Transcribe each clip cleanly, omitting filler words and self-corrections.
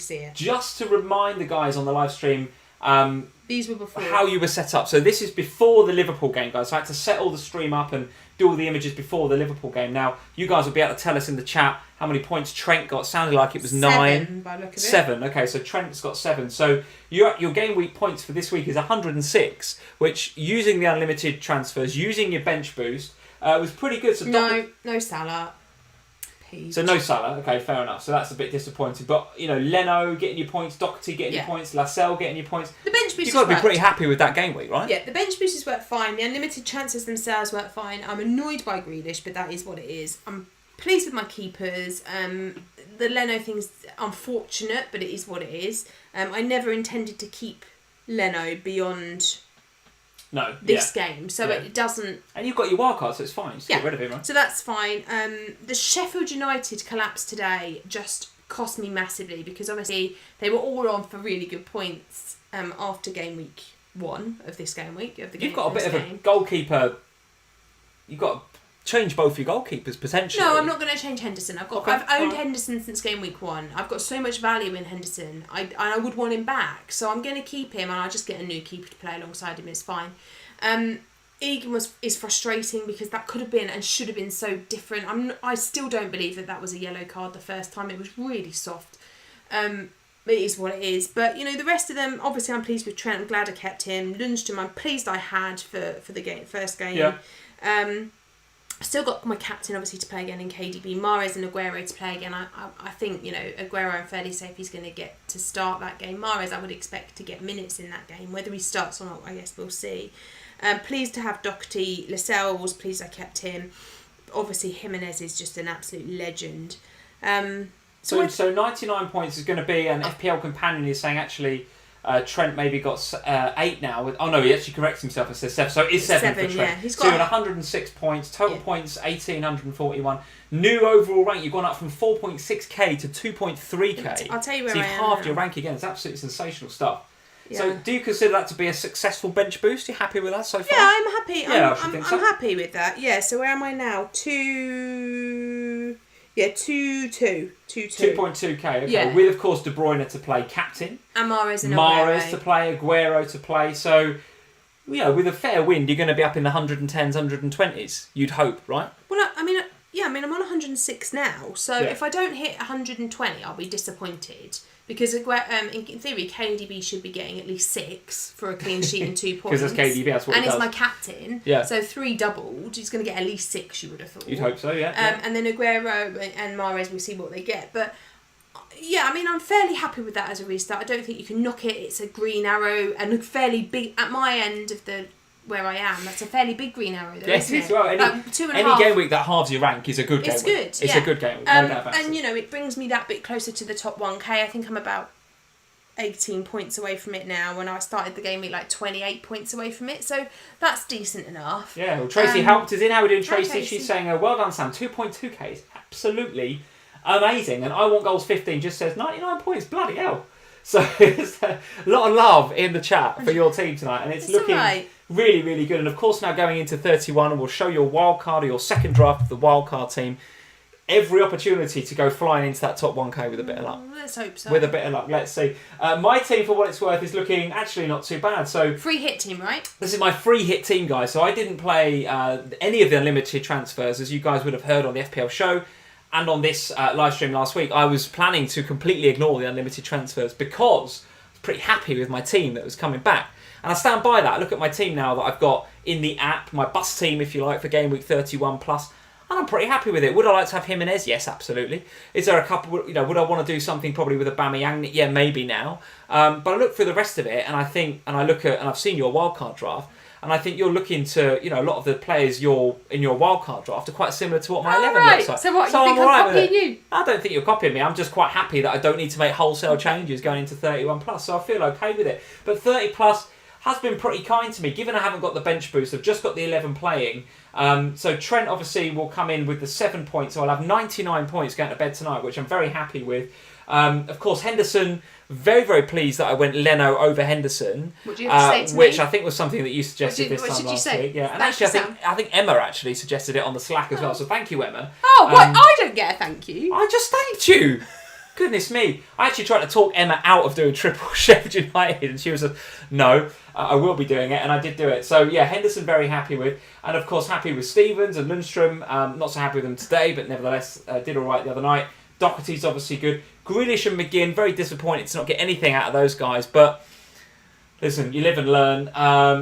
see it. Just to remind the guys on the live stream, these were before how you were set up. So this is before the Liverpool game, guys. So I had to set all the stream up and do all the images before the Liverpool game. Now, you guys will be able to tell us in the chat how many points Trent got. Sounded like it was 9. By the look of it. 7. Okay, so Trent's got 7. So your game week points for this week is 106, which, using the unlimited transfers, using your bench boost, was pretty good. So no Salah. So no Salah, okay, fair enough. So that's a bit disappointing. But, Leno getting your points, Doherty getting your points, Lascelles getting your points. The bench boosters You've got to be pretty happy with that game week, right? Yeah, the bench boosters work fine. The unlimited chances themselves work fine. I'm annoyed by Grealish, but that is what it is. I'm pleased with my keepers. The Leno thing's unfortunate, but it is what it is. I never intended to keep Leno beyond... this game, so it doesn't... And you've got your wild card, so it's fine. Just get rid of him, right? So that's fine. The Sheffield United collapse today just cost me massively because obviously they were all on for really good points after game week 1 of this game week. You've got a bit of a goalkeeper... You've got to change both your goalkeepers, potentially. No, I'm not going to change Henderson. I've owned Henderson since game week 1. I've got so much value in Henderson. I would want him back, so I'm going to keep him, and I'll just get a new keeper to play alongside him. It's fine. Egan is frustrating because that could have been and should have been so different. I still don't believe that was a yellow card the first time. It was really soft. It is what it is. But, the rest of them, obviously I'm pleased with Trent. I'm glad I kept him. Lundstrom, I'm pleased I had for the first game. Yeah. Still got my captain obviously to play again in KDB, Mahrez and Aguero to play again. I think Aguero, I'm fairly safe he's going to get to start that game. Mahrez I would expect to get minutes in that game. Whether he starts or not, I guess we'll see. Pleased to have Doherty. Lascelles, was pleased I kept him. Obviously Jimenez is just an absolute legend. So 99 points is going to be, and FPL Companion is saying actually Trent maybe got 8 now. He actually corrects himself and says 7. So it is 7 for Trent. Yeah. He's got 106 points. Total points 1,841. New overall rank. You've gone up from 4.6k to 2.3k. I'll tell you where so I am. you've halved your rank again. It's absolutely sensational stuff. Yeah. So do you consider that to be a successful bench boost? Are you happy with that so far? Yeah, I'm happy. Yeah, I'm happy with that. Yeah, so where am I now? 2... Yeah, 2-2. 2.2k, okay. Yeah. With, of course, De Bruyne to play captain. And Mahrez to play, Aguero to play. So, with a fair wind, you're going to be up in the 110s, 120s, you'd hope, right? Well, I'm on 106 now. So if I don't hit 120, I'll be disappointed. Because in theory, KDB should be getting at least 6 for a clean sheet and 2 points. Because that's KDB, that's what and he does. it's my captain. Yeah. So 3 doubled. He's going to get at least 6, you would have thought. You'd hope so, yeah. And then Aguero and Mahrez, we'll see what they get. But yeah, I'm fairly happy with that as a restart. I don't think you can knock it. It's a green arrow and fairly big at my end of where I am. That's a fairly big green arrow, though, yes, isn't it? Well. Any game week that halves your rank is a good game week. It's good, It's a good game week, no doubt about it. And, it brings me that bit closer to the top 1k. I think I'm about 18 points away from it now. When I started the game week, 28 points away from it. So that's decent enough. Yeah, well, Tracy helped us in. How are we doing, Tracy? Tracy. She's saying, well done, Sam. 2.2k is absolutely amazing. And I Want Goals 15 just says 99 points. Bloody hell. So there's a lot of love in the chat for your team tonight. And it's looking really, really good. And of course, now going into 31, and we'll show your wild card or your second draft of the wild card team. Every opportunity to go flying into that top 1k with a bit of luck. Let's hope so. With a bit of luck, let's see. My team, for what it's worth, is looking actually not too bad. So free hit team, right? This is my free hit team, guys. So I didn't play any of the unlimited transfers, as you guys would have heard on the FPL show and on this live stream last week. I was planning to completely ignore the unlimited transfers because I was pretty happy with my team that was coming back. And I stand by that. I look at my team now that I've got in the app, my bus team, if you like, for game week 31 plus. And I'm pretty happy with it. Would I like to have Jimenez? Yes, absolutely. Is there a couple, would I want to do something probably with Aubameyang? Yeah, maybe now. But I look through the rest of it and I think, and I've seen your wildcard draft, and I think you're looking to, a lot of the players in your wildcard draft are quite similar to what my 11 looks like. So what, you think I'm copying you? I don't think you're copying me. I'm just quite happy that I don't need to make wholesale changes going into 31 plus. So I feel okay with it. But 30 plus has been pretty kind to me, given I haven't got the bench boost. I've just got the 11 playing. So Trent obviously will come in with the 7 points. So I'll have 99 points going to bed tonight, which I'm very happy with. Of course, Henderson, very, very pleased that I went Leno over Henderson. What do you have to say to which me? I think was something that you suggested this time last week. Yeah, and Thank actually, you, I think Emma actually suggested it on the Slack as well. So thank you, Emma. I don't get a thank you. I just thanked you. Goodness me. I actually tried to talk Emma out of doing triple Sheffield United, and she was no, I will be doing it, and I did do it. So, yeah, Henderson very happy with, and of course happy with Stevens and Lundstrom. Not so happy with them today, but nevertheless did all right the other night. Doherty's obviously good. Grealish and McGinn, very disappointed to not get anything out of those guys, but listen, you live and learn.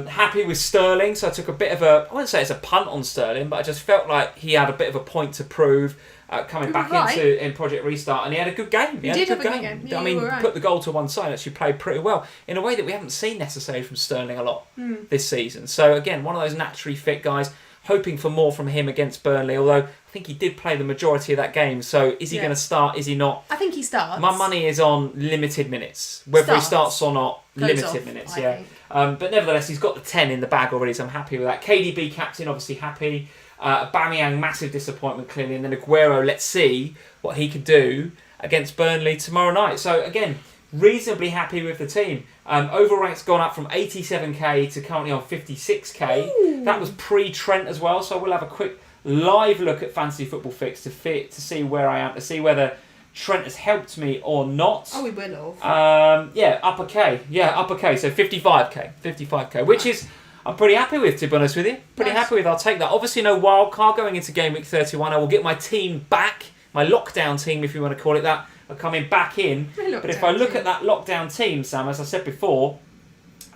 Happy with Sterling, so I took a bit of I wouldn't say it's a punt on Sterling, but I just felt like he had a bit of a point to prove. Coming back in Project Restart, and he had a good game. He did have a good game. Yeah, I mean, right. Put the goal to one side, actually played pretty well in a way that we haven't seen necessarily from Sterling a lot this season. So again, one of those naturally fit guys. Hoping for more from him against Burnley, although I think he did play the majority of that game. So is he going to start? Is he not? I think he starts. My money is on limited minutes, whether he starts or not. Limited minutes, yeah. But nevertheless, he's got the 10 in the bag already, so I'm happy with that. KDB captain, obviously happy. Aubameyang, massive disappointment clearly, and then Aguero, let's see what he can do against Burnley tomorrow night. So again, reasonably happy with the team. Overall rank's gone up from 87k to currently on 56k. Ooh. That was pre-Trent as well, so we'll have a quick live look at Fantasy Football Fix to see where I am, to see whether Trent has helped me or not. Oh, we will have. Upper K. Yeah, upper K, so 55k, which is... I'm pretty happy with, to be honest with you. Pretty happy with. I'll take that. Obviously, no wild card going into game week 31. I will get my team back, my lockdown team, if you want to call it that. I'm coming back in. But if I look at that lockdown team, Sam, as I said before,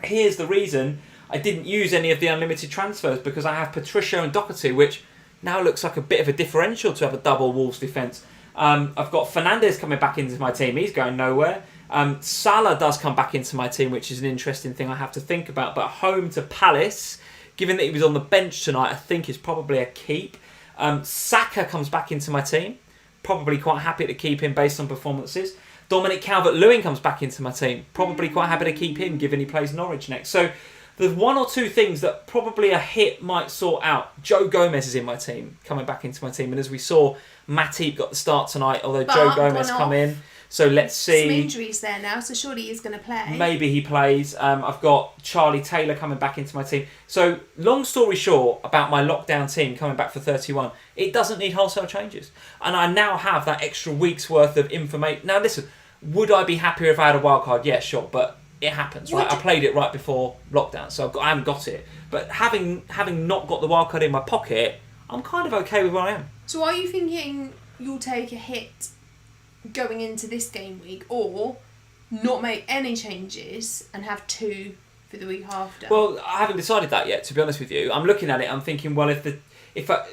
here's the reason I didn't use any of the unlimited transfers, because I have Patricio and Doherty, which now looks like a bit of a differential to have a double Wolves defence. I've got Fernandes coming back into my team. He's going nowhere. Salah does come back into my team, which is an interesting thing I have to think about. But home to Palace, given that he was on the bench tonight, I think is probably a keep. Saka comes back into my team. Probably quite happy to keep him based on performances. Dominic Calvert-Lewin comes back into my team. Probably quite happy to keep him, given he plays Norwich next. So there's one or two things that probably a hit might sort out. Joe Gomez is in my team, coming back into my team. And as we saw, Matip got the start tonight, although Joe Gomez come in. So let's see. Some injuries there now, so surely he's going to play. Maybe he plays. I've got Charlie Taylor coming back into my team. So long story short about my lockdown team coming back for 31, it doesn't need wholesale changes. And I now have that extra week's worth of information. Now listen, would I be happier if I had a wild card? Yeah, sure, but it happens, right? I played it right before lockdown, so I haven't got it. But having not got the wild card in my pocket, I'm kind of okay with where I am. So are you thinking you'll take a hit going into this game week, or not make any changes and have two for the week after? Well, I haven't decided that yet, to be honest with you. I'm looking at it, I'm thinking, well,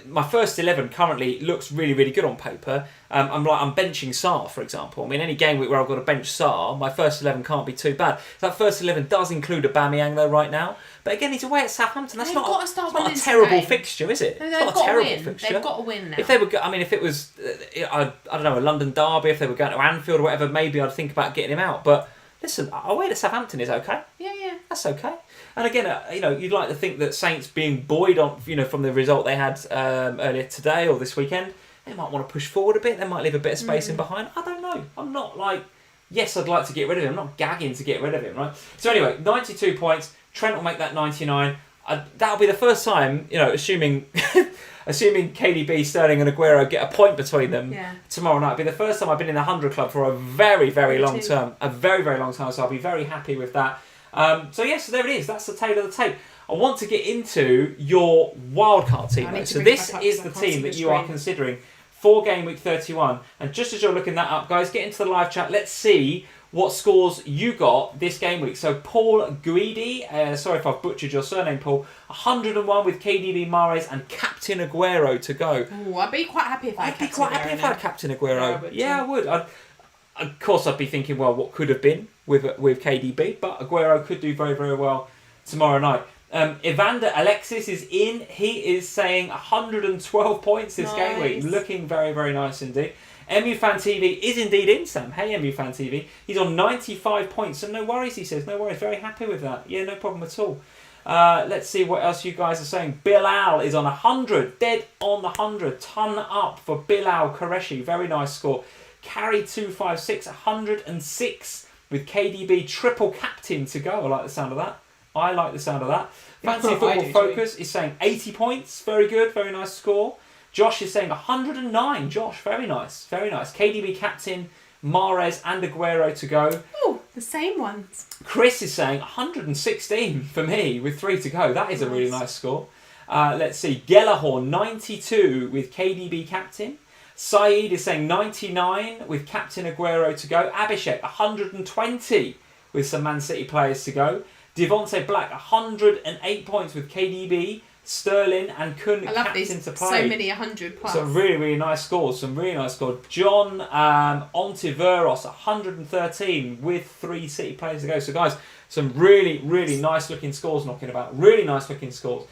my first 11 currently looks really, really good on paper. I'm benching Sarr, for example. I mean, any game week where I've got to bench Sarr, my first 11 can't be too bad. That first 11 does include Aubameyang though right now. But again, he's away at Southampton. That's not a terrible fixture, is it? No, it's not a terrible fixture. They've got to win now. If they were, if it was, I don't know, a London derby, if they were going to Anfield or whatever, maybe I'd think about getting him out. But listen, away to Southampton is okay. Yeah. That's okay. And again, you'd like to think that Saints being buoyed on, from the result they had earlier today or this weekend, they might want to push forward a bit. They might leave a bit of space in behind. I don't know. I'm not yes, I'd like to get rid of him. I'm not gagging to get rid of him, right? So anyway, 92 points. Trent will make that 99. That'll be the first time, assuming KDB, Sterling and Aguero get a point between them tomorrow night. It'll be the first time I've been in the 100 club for a very, very long term. A very, very long time. So I'll be very happy with that. So there it is. That's the tale of the tape. I want to get into your wildcard team. So this is the team that you are considering for game week 31. And just as you're looking that up, guys, get into the live chat. Let's see what scores you got this game week. So Paul Guidi, sorry if I've butchered your surname, Paul, 101 with KDB, Mahrez and Captain Aguero to go. Ooh, I'd be quite happy if I had Captain Aguero. Yeah, I would. Of course, I'd be thinking, well, what could have been with KDB, but Aguero could do very, very well tomorrow night. Evander Alexis is in. He is saying 112 points this game week. Looking very, very nice indeed. MU Fan TV is indeed in, Sam. Hey, MU Fan TV. He's on 95 points, so no worries, he says. No worries. Very happy with that. Yeah, no problem at all. Let's see what else you guys are saying. Bilal is on 100. Dead on the 100. Ton up for Bilal Qureshi. Very nice score. Carry 256, 106 with KDB triple captain to go. I like the sound of that. Fancy Football Focus is saying 80 points. Very good. Very nice score. Josh is saying 109. Josh, very nice. Very nice. KDB captain Mahrez and Aguero to go. Oh, the same ones. Chris is saying 116 for me with 3 to go. That is a really nice score. Let's see. Gellerhorn 92 with KDB captain. Saeed is saying 99 with captain Aguero to go. Abhishek 120 with some Man City players to go. Devontae Black 108 points with KDB, Sterling and Kun captain to play. So many 100 plus. Some really, really nice scores. John Ontiveros 113 with 3 City players to go. So guys, some really, really nice looking scores knocking about. Really nice looking scores.